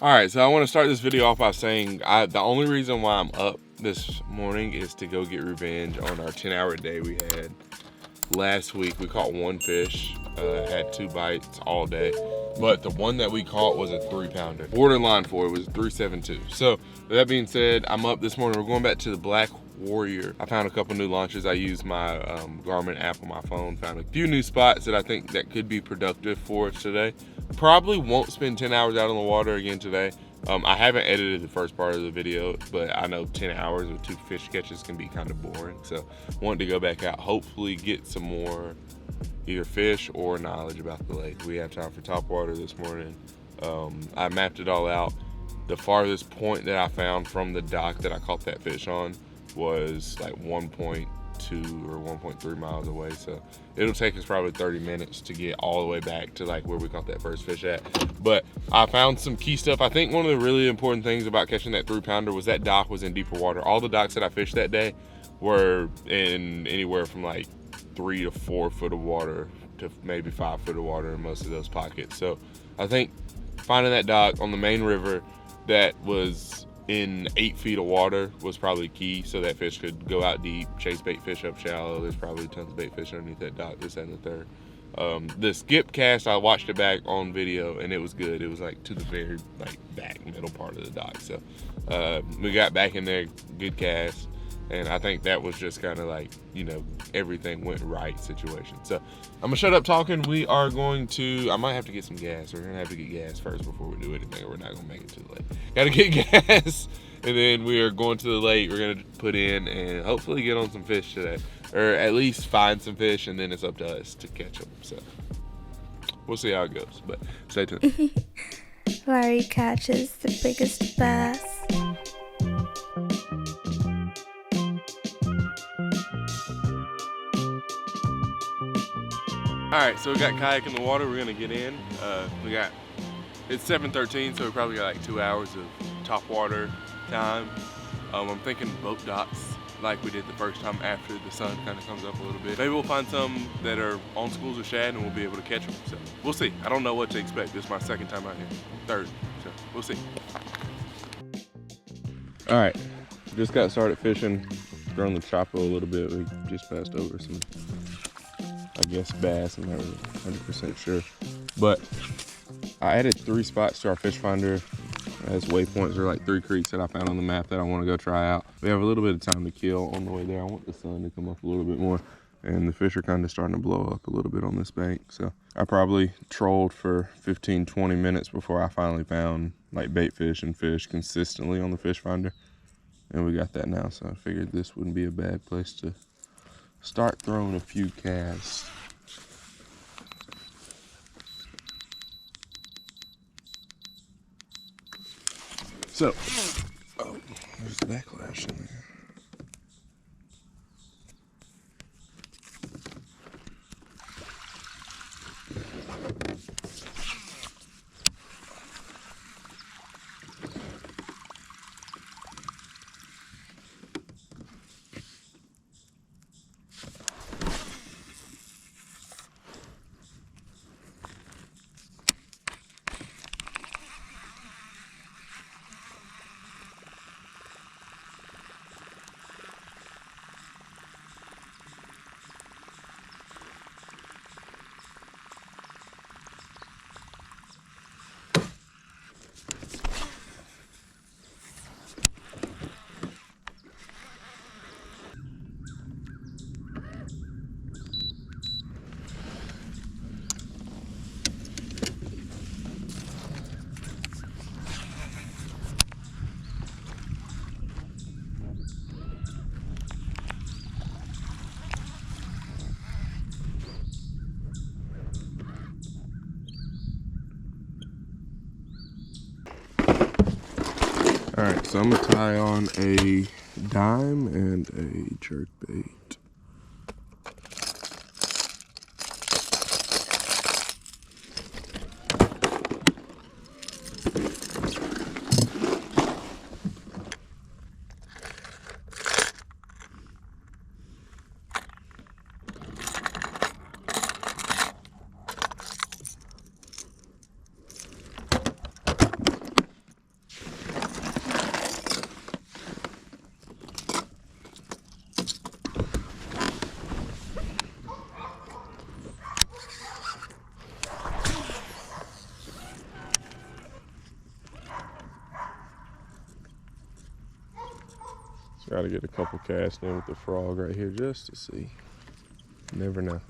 All right, so I want to start this video off by saying the only reason why I'm up this morning is to go get revenge on our 10-hour day we had. Last week we caught one fish, had 2 bites all day, but the one that we caught was a 3-pounder. Borderline for it was 372. So with that being said, I'm up this morning. We're going back to the Black Warrior. I found a couple new launches. I used my Garmin app on my phone, found a few new spots that I think that could be productive for us today. Probably won't spend 10 hours out on the water again today. I haven't edited the first part of the video, but I know 10 hours with 2 fish catches can be kind of boring. So wanted to go back out, hopefully get some more either fish or knowledge about the lake. We have time for top water this morning. I mapped it all out. The farthest point that I found from the dock that I caught that fish on was like 1.2 or 1.3 miles away. So it'll take us probably 30 minutes to get all the way back to like where we caught that first fish at. But I found some key stuff. I think one of the really important things about catching that 3-pounder was that dock was in deeper water. All the docks that I fished that day were in anywhere from like 3 to 4 foot of water to maybe 5 foot of water in most of those pockets. So I think finding that dock on the main river that was in 8 feet of water was probably key, so that fish could go out deep, chase bait fish up shallow. There's probably tons of bait fish underneath that dock, this and the third. The skip cast, I watched it back on video and it was good. It was like to the very like back middle part of the dock. So we got back in there, good cast. And I think that was just kind of like, you know, everything went right situation. So I'm gonna shut up talking. We are going to, I might have to get some gas. We're gonna have to get gas first before we do anything, or we're not gonna make it to the lake. Gotta get gas, and then we are going to the lake. We're gonna put in and hopefully get on some fish today, or at least find some fish, and then it's up to us to catch them. So we'll see how it goes, but stay tuned. Larry catches the biggest bass. All right, so we got kayak in the water. We're gonna get in. It's 7:13, so we probably got like 2 hours of top water time. I'm thinking boat docks like we did the first time after the sun kind of comes up a little bit. Maybe we'll find some that are on schools of shad and we'll be able to catch them. So we'll see. I don't know what to expect. This is my second time out here, third, so we'll see. All right, just got started fishing. Thrown the Choppo a little bit. We just passed over some, I guess, bass. I'm not really 100% sure, but I added 3 spots to our fish finder as waypoints. There are like 3 creeks that I found on the map that I want to go try out. We have a little bit of time to kill on the way there. I want the sun to come up a little bit more, and the fish are kind of starting to blow up a little bit on this bank. So I probably trolled for 15-20 minutes before I finally found like bait fish and fish consistently on the fish finder, and we got that now. So I figured this wouldn't be a bad place to start throwing a few casts. So, oh, there's the backlash in there. All right, so I'm gonna tie on a dime and a jerkbait. Gotta get a couple casts in with the frog right here just to see. Never know.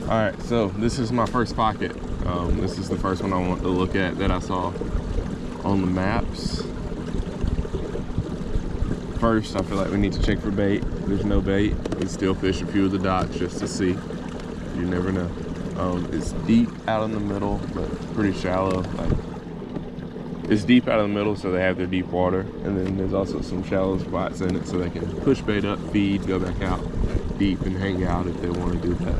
All right, so this is my first pocket. This is the first one I want to look at that I saw on the maps. First, I feel like we need to check for bait. There's no bait. We still fish a few of the dots just to see. You never know. It's deep out in the middle, but pretty shallow. Like, it's deep out of the middle, so they have their deep water. And then there's also some shallow spots in it, so they can push bait up, feed, go back out deep, and hang out if they want to do that.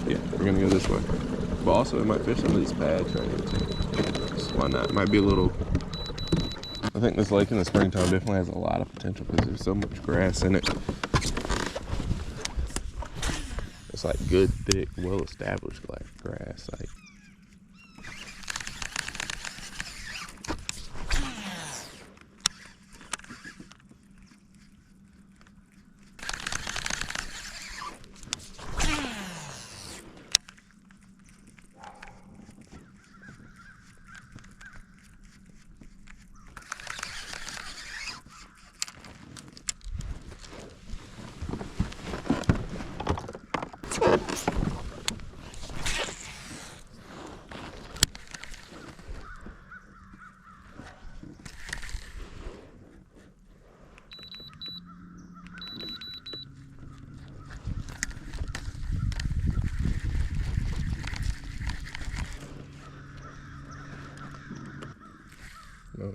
Yeah, we're gonna go this way. But also, we might fish some of these pads right here too. So why not? It might be a little. I think this lake in the springtime definitely has a lot of potential because there's so much grass in it. It's like good, thick, well-established grass. Like.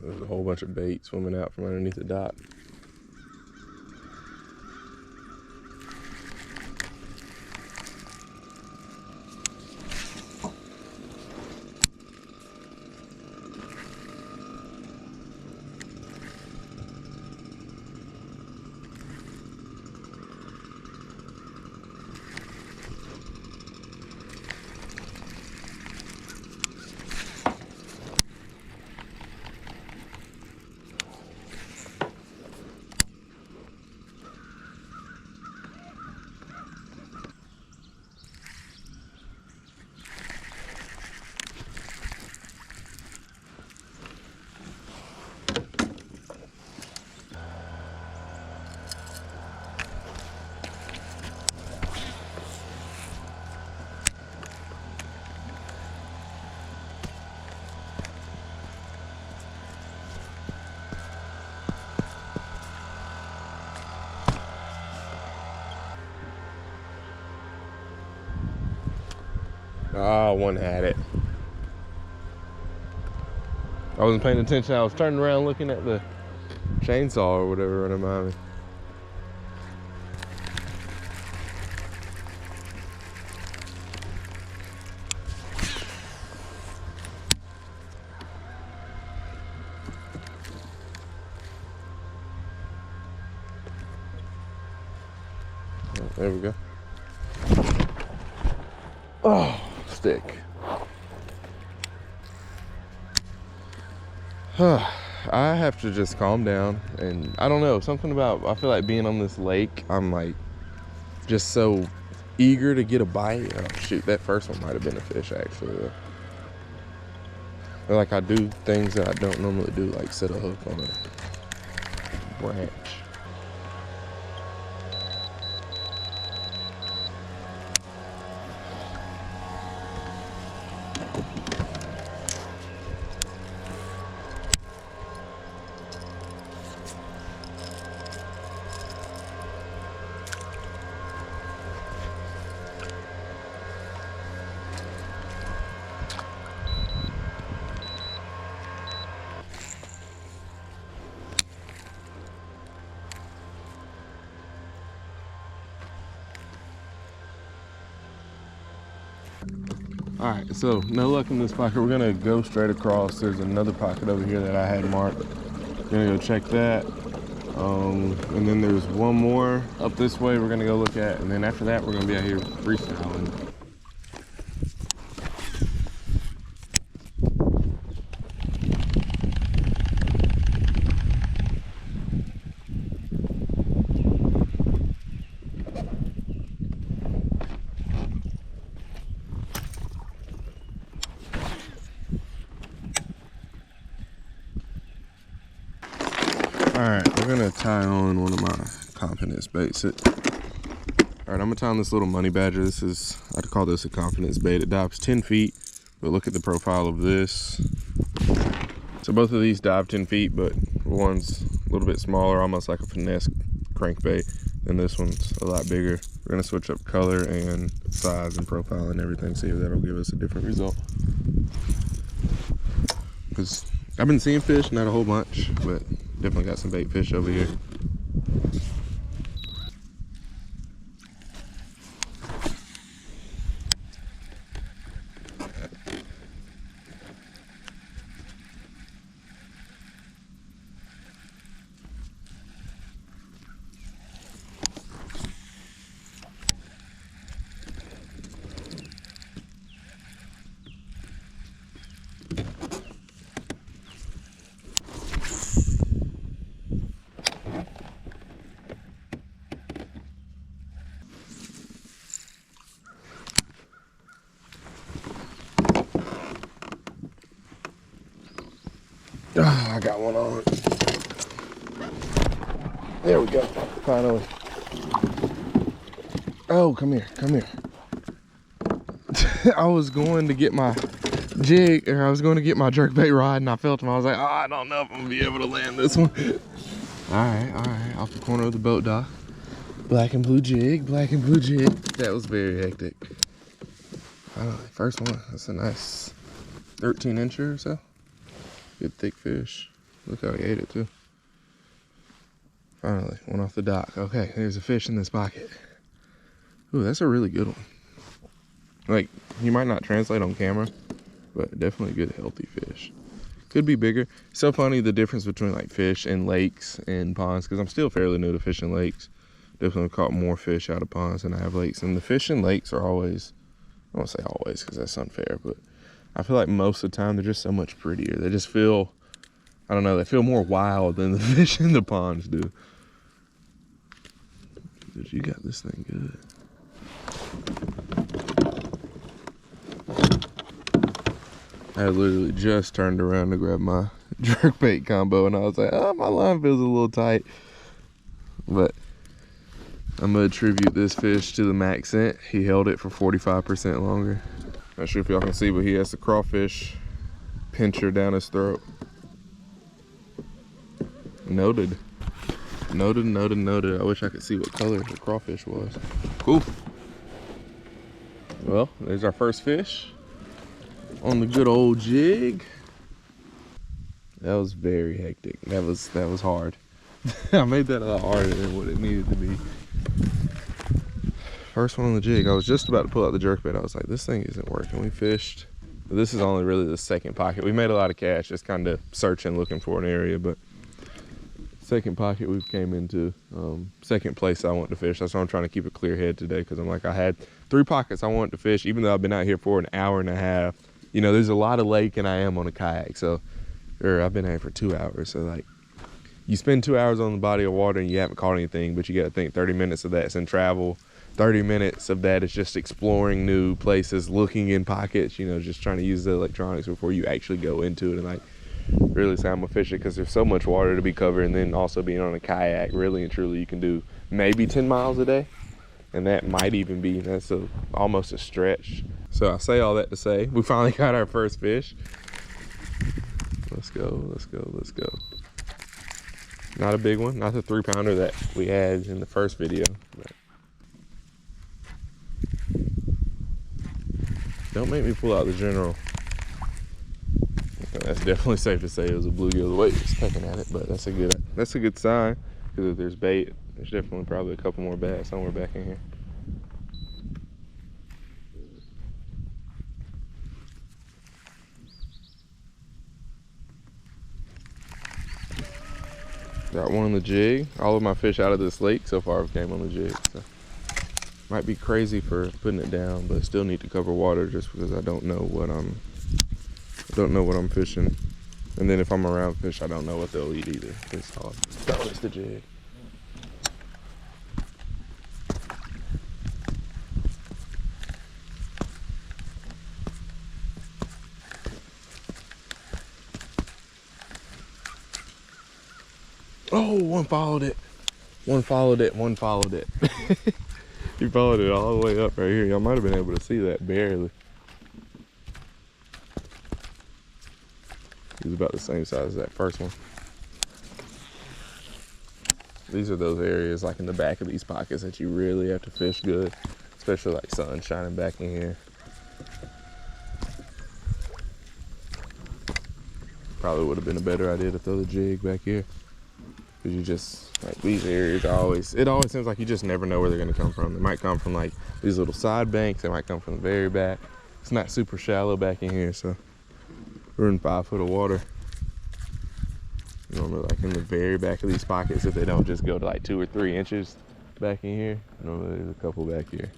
There's a whole bunch of bait swimming out from underneath the dock. Ah, one had it. I wasn't paying attention. I was turning around looking at the chainsaw or whatever running behind me. Oh, there we go. Oh, stick. I have to just calm down, and I don't know, something about, I feel like being on this lake, I'm like just so eager to get a bite. Oh shoot, that first one might have been a fish actually. Like I do things that I don't normally do, like set a hook on a branch. All right, so no luck in this pocket. We're gonna go straight across. There's another pocket over here that I had marked. We're gonna go check that. And then there's one more up this way we're gonna go look at. And then after that, we're gonna be out here freestyling. All right, we're gonna tie on one of my confidence baits. All right, I'm gonna tie on this little money badger. This is, I'd call this a confidence bait. It dives 10 feet, but look at the profile of this. So both of these dive 10 feet, but one's a little bit smaller, almost like a finesse crankbait, and this one's a lot bigger. We're gonna switch up color and size and profile and everything, see if that'll give us a different result. Because I've been seeing fish, not a whole bunch, but definitely got some bait fish over here. Oh, I got one on. There we go, finally. Oh, come here, come here. I was going to get my jig, or I was going to get my jerkbait rod, and I felt him. I was like, oh, I don't know if I'm gonna be able to land this one. All right, off the corner of the boat dock. Black and blue jig, black and blue jig. That was very hectic. Finally, first one. That's a nice 13-incher or so. Good thick fish. Look how he ate it too. Finally, one off the dock. Okay, there's a fish in this pocket. Ooh, that's a really good one. Like, you might not translate on camera, but definitely a good healthy fish. Could be bigger. It's so funny the difference between like fish in lakes and ponds, because I'm still fairly new to fishing lakes. Definitely caught more fish out of ponds than I have lakes. And the fish in lakes are always, I won't say always because that's unfair, but I feel like most of the time they're just so much prettier. They just feel, I don't know, they feel more wild than the fish in the ponds do. Dude, you got this thing good. I literally just turned around to grab my jerkbait combo and I was like, oh, my line feels a little tight. But I'm gonna attribute this fish to the max scent. He held it for 45% longer. Not sure if y'all can see, but he has the crawfish pincher down his throat. Noted. Noted, noted, noted. I wish I could see what color the crawfish was. Cool. Well, there's our first fish on the good old jig. That was very hectic. That was hard. I made that a lot harder than what it needed to be. First one on the jig. I was just about to pull out the jerkbait. I was like, this thing isn't working. We fished. This is only really the second pocket. We made a lot of cash just kind of searching, looking for an area, but second pocket we've came into, second place I want to fish. That's why I'm trying to keep a clear head today, because I'm like, I had 3 pockets I wanted to fish, even though I've been out here for an hour and a half. You know, there's a lot of lake and I am on a kayak, so, or I've been out here for 2 hours, so like, you spend 2 hours on the body of water and you haven't caught anything, but you got to think 30 minutes of that's in travel. 30 minutes of that is just exploring new places, looking in pockets, you know, just trying to use the electronics before you actually go into it and like really say I'm a fisher, because there's so much water to be covered. And then also being on a kayak, really and truly you can do maybe 10 miles a day, and that might even be, that's almost a stretch. So I say all that to say we finally got our first fish. Let's go, let's go, let's go. Not a big one, not the 3-pounder that we had in the first video, but don't make me pull out the general. That's definitely safe to say it was a bluegill the way he was pecking at it, but that's a good sign, because if there's bait, there's definitely probably a couple more bass somewhere back in here. Got one on the jig. All of my fish out of this lake so far have came on the jig. So might be crazy for putting it down, but still need to cover water just because I don't know what I'm fishing. And then if I'm around fish, I don't know what they'll eat either. It's hard. That was the jig. Oh, one followed it. One followed it. One followed it. He followed it all the way up right here. Y'all might have been able to see that barely. He's about the same size as that first one. These are those areas like in the back of these pockets that you really have to fish good, especially like sun shining back in here. Probably would have been a better idea to throw the jig back here. Cause you just, like these areas it always seems like you just never know where they're gonna come from. They might come from like these little side banks. They might come from the very back. It's not super shallow back in here, so we're in 5 foot of water. Normally like in the very back of these pockets, if they don't just go to like 2 or 3 inches back in here, normally there's a couple back here.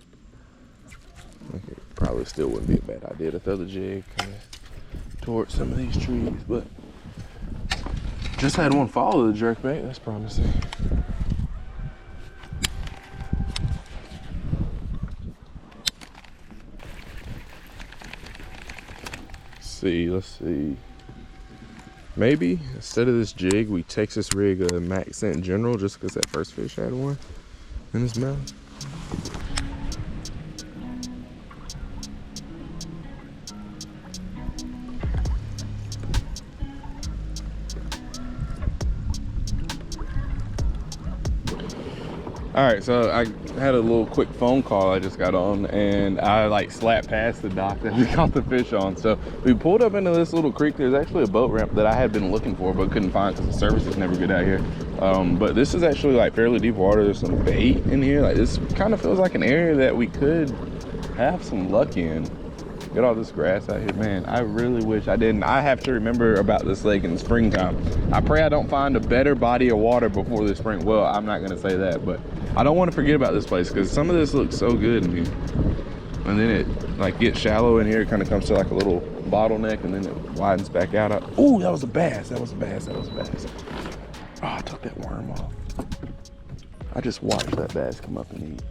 Okay, probably still wouldn't be a bad idea to throw the jig kind of towards some of these trees, but just had one follow the jerkbait. That's promising. Let's see. Maybe instead of this jig, we Texas rig a Max Scent General just because that first fish had one in his mouth. All right, so I had a little quick phone call I just got on, and I like slapped past the dock that we caught the fish on. So we pulled up into this little creek. There's actually a boat ramp that I had been looking for but couldn't find because the service is never good out here. But this is actually like fairly deep water. There's some bait in here. Like this kind of feels like an area that we could have some luck in. Get all this grass out here, man. I really wish I didn't. I have to remember about this lake in the springtime. I pray I don't find a better body of water before the spring. Well, I'm not gonna say that, but I don't want to forget about this place because some of this looks so good in here. And then it like gets shallow in here. It kind of comes to like a little bottleneck, and then it widens back out. Oh, that was a bass. That was a bass. That was a bass. Oh, I took that worm off. I just watched that bass come up and eat.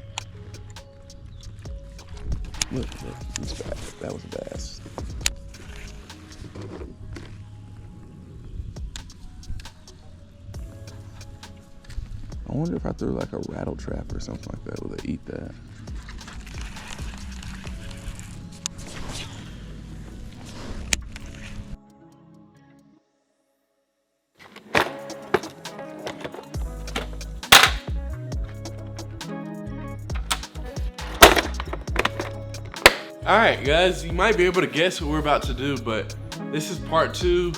Look, it's bass. That was a bass. I wonder if I threw like a rattle trap or something like that, will they eat that? All right, guys, you might be able to guess what we're about to do, but this is part 2,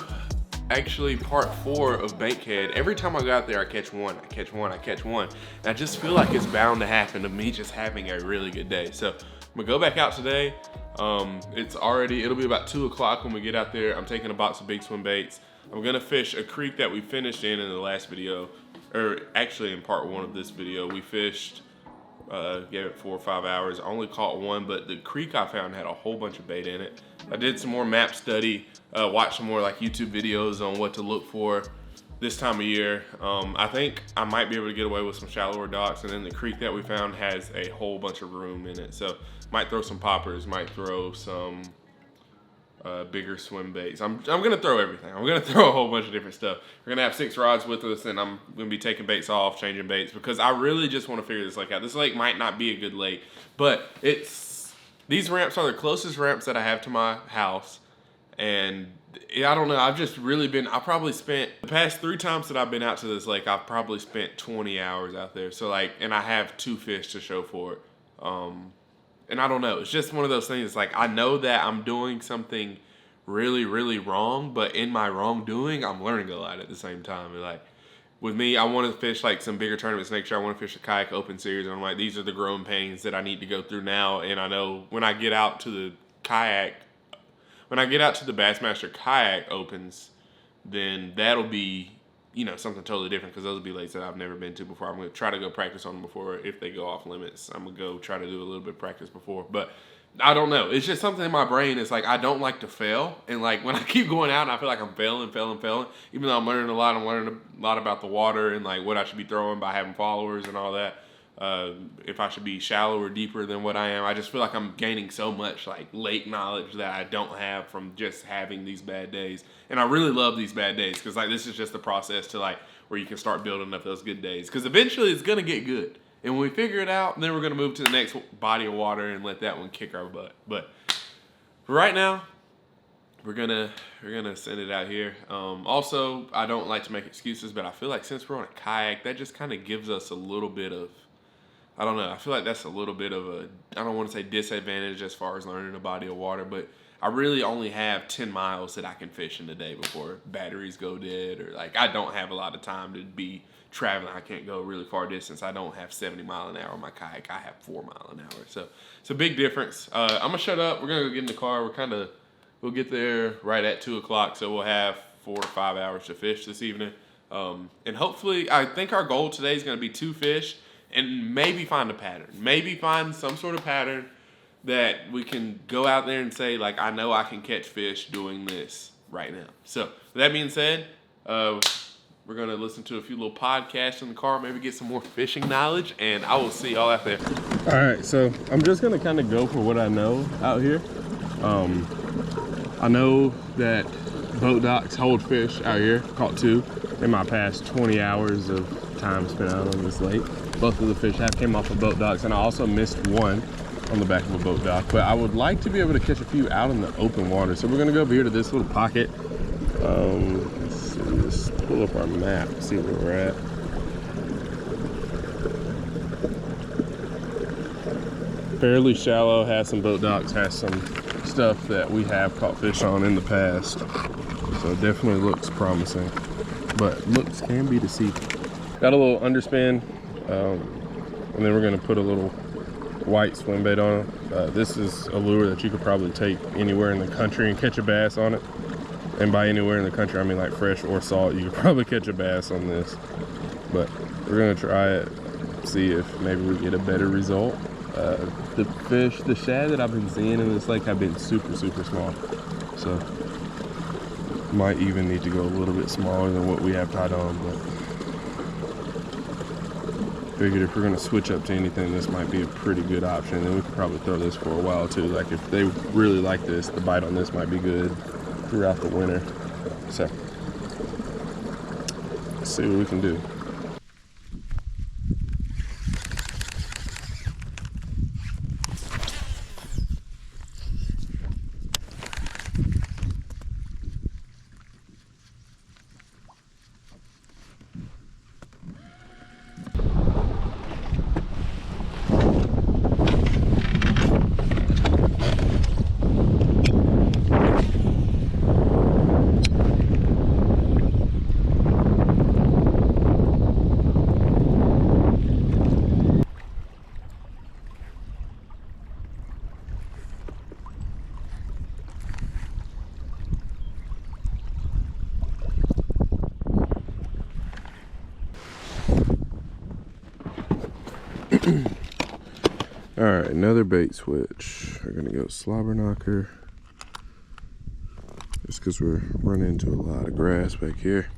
actually part 4 of Bankhead. Every time I go out there, I catch one, I catch one, I catch one. And I just feel like it's bound to happen to me just having a really good day. So I'm gonna go back out today. It'll be about 2 o'clock when we get out there. I'm taking a box of big swim baits. I'm gonna fish a creek that we finished in the last video, or actually in part 1 of this video. We fished, gave it 4 or 5 hours. I only caught one, but the creek I found had a whole bunch of bait in it. I did some more map study, watched some more like YouTube videos on what to look for this time of year. I think I might be able to get away with some shallower docks, and then the creek that we found has a whole bunch of room in it. So might throw some poppers, might throw some bigger swim baits. I'm gonna throw everything. I'm gonna throw a whole bunch of different stuff. We're gonna have 6 rods with us, and I'm gonna be taking baits off, changing baits, because I really just want to figure this lake out. This lake might not be a good lake, but these ramps are the closest ramps that I have to my house, and I don't know. I've just really been. I probably spent the past 3 times that I've been out to this lake, I've probably spent 20 hours out there. So like, and I have 2 fish to show for it. And I don't know, it's just one of those things. Like, I know that I'm doing something really, really wrong, but in my wrongdoing, I'm learning a lot at the same time. And like, with me, I want to fish like some bigger tournaments next year. I want to fish the Kayak Open Series. And I'm like, these are the growing pains that I need to go through now. And I know when I get out to the Bassmaster Kayak Opens, then that'll be you know, something totally different, because those would be lakes that I've never been to before. I'm going to try to go practice on them before. If they go off limits, I'm going to go try to do a little bit of practice before. But I don't know. It's just something in my brain. It's like I don't like to fail. And like when I keep going out and I feel like I'm failing. Even though I'm learning a lot about the water and like what I should be throwing by having followers and all that. If I should be shallow or deeper than what I am. I just feel like I'm gaining so much like lake knowledge that I don't have from just having these bad days. And I really love these bad days, because like this is just the process to like where you can start building up those good days. Because eventually it's gonna get good. And when we figure it out, then we're going to move to the next body of water and let that one kick our butt. But for right now, we're gonna send it out here. Also, I don't like to make excuses, but I feel like since we're on a kayak, that just kind of gives us a little bit of, I don't know, I feel like that's a little bit of a, I don't want to say disadvantage as far as learning a body of water, but I really only have 10 miles that I can fish in a day before batteries go dead, or like I don't have a lot of time to be traveling. I can't go really far distance. I don't have 70 mile an hour on my kayak. I have 4 mile an hour. So it's a big difference. I'm gonna shut up. We're gonna go get in the car. We'll get there right at 2 o'clock. So we'll have 4 to 5 hours to fish this evening. And hopefully, I think our goal today is gonna be 2 fish and maybe find a pattern. Maybe find some sort of pattern that we can go out there and say, like, I know I can catch fish doing this right now. So with that being said, we're going to listen to a few little podcasts in the car, maybe get some more fishing knowledge, and I will see y'all out there. All right, so I'm just going to kind of go for what I know out here. I know that boat docks hold fish out here. Caught 2 in my past 20 hours of time spent out on this lake. Both of the fish have came off of boat docks, and I also missed one on the back of a boat dock. But I would like to be able to catch a few out in the open water. So we're going to go over here to this little pocket. Let's see, let's pull up our map, see where we're at. Fairly shallow, has some boat docks, has some stuff that we have caught fish on in the past. So it definitely looks promising, but looks can be deceiving. Got a little underspin, and then we're gonna put a little white swim bait on it. This is a lure that you could probably take anywhere in the country and catch a bass on it. And by anywhere in the country, I mean like fresh or salt. You could probably catch a bass on this. But we're gonna try it, see if maybe we get a better result. The fish, the shad that I've been seeing in this lake have been super, super small. So might even need to go a little bit smaller than what we have tied on. But figured if we're gonna switch up to anything, this might be a pretty good option. And then we could probably throw this for a while too. Like if they really like this, the bite on this might be good throughout the winter. So let's see what we can do. All right, another bait switch. We're gonna go Slobberknocker, just because we're running into a lot of grass back here.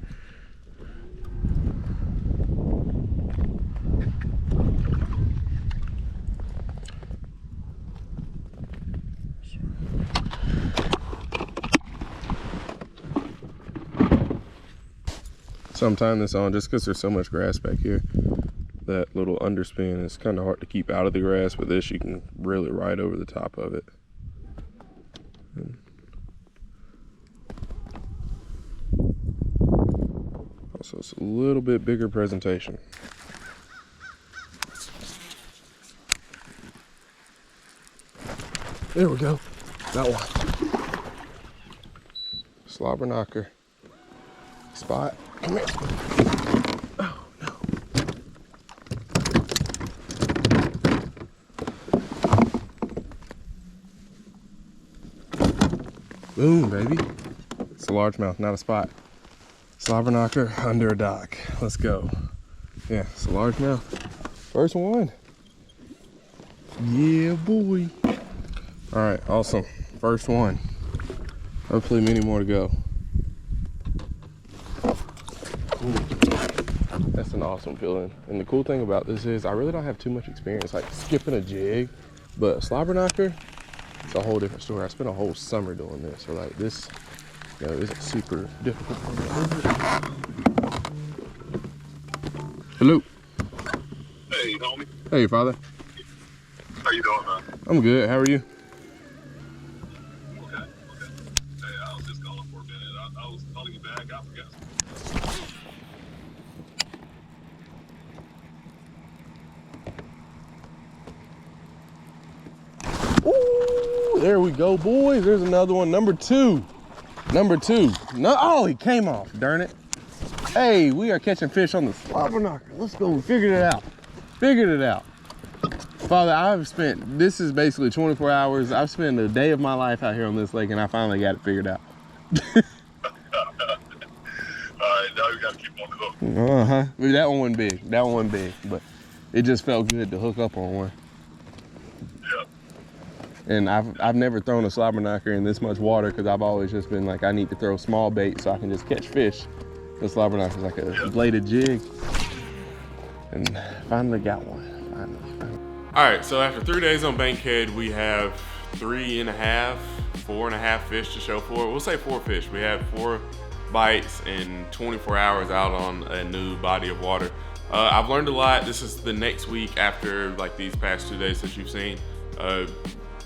So I'm tying this on just because there's so much grass back here. That little underspin is kind of hard to keep out of the grass, but this you can really ride over the top of it. Also, it's a little bit bigger presentation. There we go. That one. Slobberknocker. Spot. Come here. Oh, no. Boom, baby. It's a largemouth, not a spot. Slobberknocker under a dock. Let's go. Yeah, it's a largemouth. First one. Yeah, boy. All right, awesome. First one. Hopefully many more to go. Ooh, that's an awesome feeling. And the cool thing about this is I really don't have too much experience like skipping a jig, but Slobberknocker, it's a whole different story. I spent a whole summer doing this, so like this, you know, isn't super difficult for me. Hello. Hey, homie. Hey, father. How you doing, man? I'm good. How are you? Okay. Hey, I was just calling for a minute. I was calling you back. I forgot. Ooh, there we go, boys. There's another one. Number two. Number two. No, oh, he came off. Darn it. Hey, we are catching fish on the Slobberknocker. Let's go. We figured it out. Figured it out. Father, I've spent, this is basically 24 hours. I've spent a day of my life out here on this lake, and I finally got it figured out. All right, now you got to keep on the hook. Uh-huh. That one wasn't big. That one wasn't big, but it just felt good to hook up on one. Yeah. And I've never thrown a Slobberknocker in this much water because I've always just been like, I need to throw small bait so I can just catch fish. The Slobberknocker is like a bladed jig. And finally got one. Finally. All right, so after 3 days on Bankhead, we have 4.5 fish to show for it. We'll say 4 fish. We have 4 bites in 24 hours out on a new body of water. I've learned a lot. This is the next week after like these past 2 days that you've seen.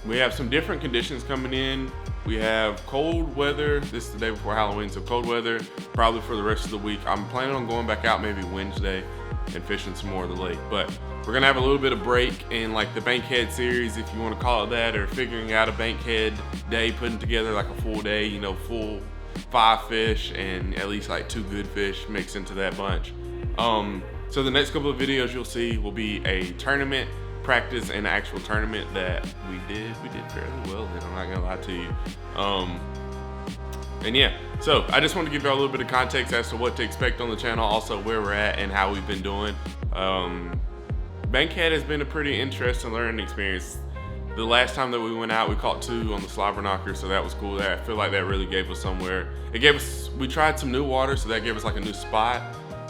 We have some different conditions coming in. We have cold weather. This is the day before Halloween, so cold weather probably for the rest of the week. I'm planning on going back out maybe Wednesday and fishing some more of the lake, but we're gonna have a little bit of break in like the Bankhead series, if you want to call it that, or figuring out a Bankhead day, putting together like a full day, you know, full 5 fish and at least like 2 good fish mixed into that bunch. So the next couple of videos you'll see will be a tournament practice and actual tournament that we did fairly well in, I'm not gonna lie to you. And yeah, so I just want to give y'all a little bit of context as to what to expect on the channel, also where we're at and how we've been doing. Bankhead has been a pretty interesting learning experience. The last time that we went out, we caught 2 on the Slobberknocker, so that was cool. I feel like that really gave us somewhere. We tried some new water, so that gave us like a new spot.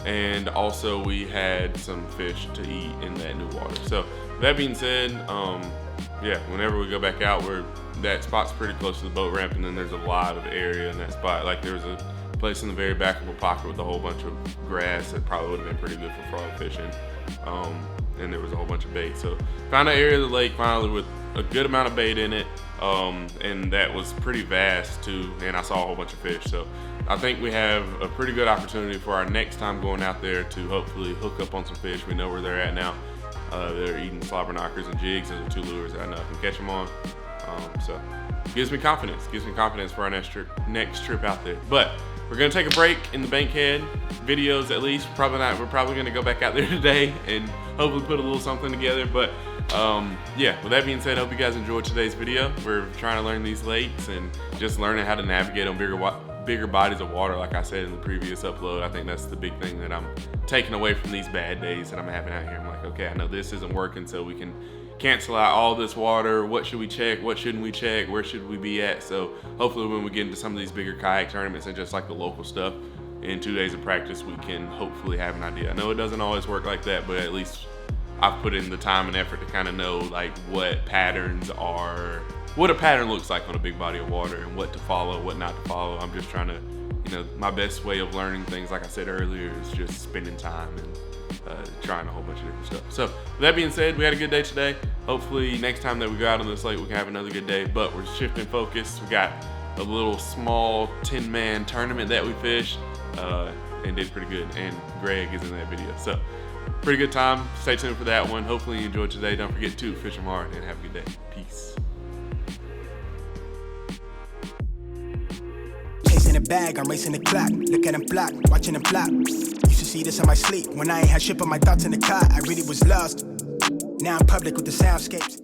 And also we had some fish to eat in that new water. So that being said, yeah, whenever we go back out, that spot's pretty close to the boat ramp, and then there's a lot of area in that spot. Like there was a place in the very back of a pocket with a whole bunch of grass that probably would have been pretty good for frog fishing. And there was a whole bunch of bait. So found an area of the lake finally with a good amount of bait in it, and that was pretty vast too, and I saw a whole bunch of fish. So I think we have a pretty good opportunity for our next time going out there to hopefully hook up on some fish. We know where they're at now. They're eating Slobberknockers and jigs. Those are 2 lures that I know I can catch them on. So gives me confidence for our next trip out there. But we're gonna take a break in the Bankhead videos at least. Probably not. We're probably gonna go back out there today and hopefully put a little something together. But yeah, with that being said, I hope you guys enjoyed today's video. We're trying to learn these lakes and just learning how to navigate on bigger bodies of water. Like I said in the previous upload, I think that's the big thing that I'm taking away from these bad days that I'm having out here. I'm like, okay, I know this isn't working, so we can cancel out all this water. What should we check? What shouldn't we check? Where should we be at? So hopefully when we get into some of these bigger kayak tournaments and just like the local stuff, in 2 days of practice, we can hopefully have an idea. I know it doesn't always work like that, but at least I've put in the time and effort to kind of know like what patterns are, what a pattern looks like on a big body of water, and what to follow, what not to follow. I'm just trying to, you know, my best way of learning things, like I said earlier, is just spending time and trying a whole bunch of different stuff. So with that being said, we had a good day today. Hopefully next time that we go out on this lake, we can have another good day, but we're shifting focus. We got a little small 10-man tournament that we fished and did pretty good, and Greg is in that video. So pretty good time. Stay tuned for that one. Hopefully you enjoyed today. Don't forget to fish them hard and have a good day. Peace. Chasing a bag, I'm racing the clock. Look at them flock, watching them flop. Used to see this in my sleep when I ain't had shit but my thoughts in the car. I really was lost. Now I'm public with the soundscapes.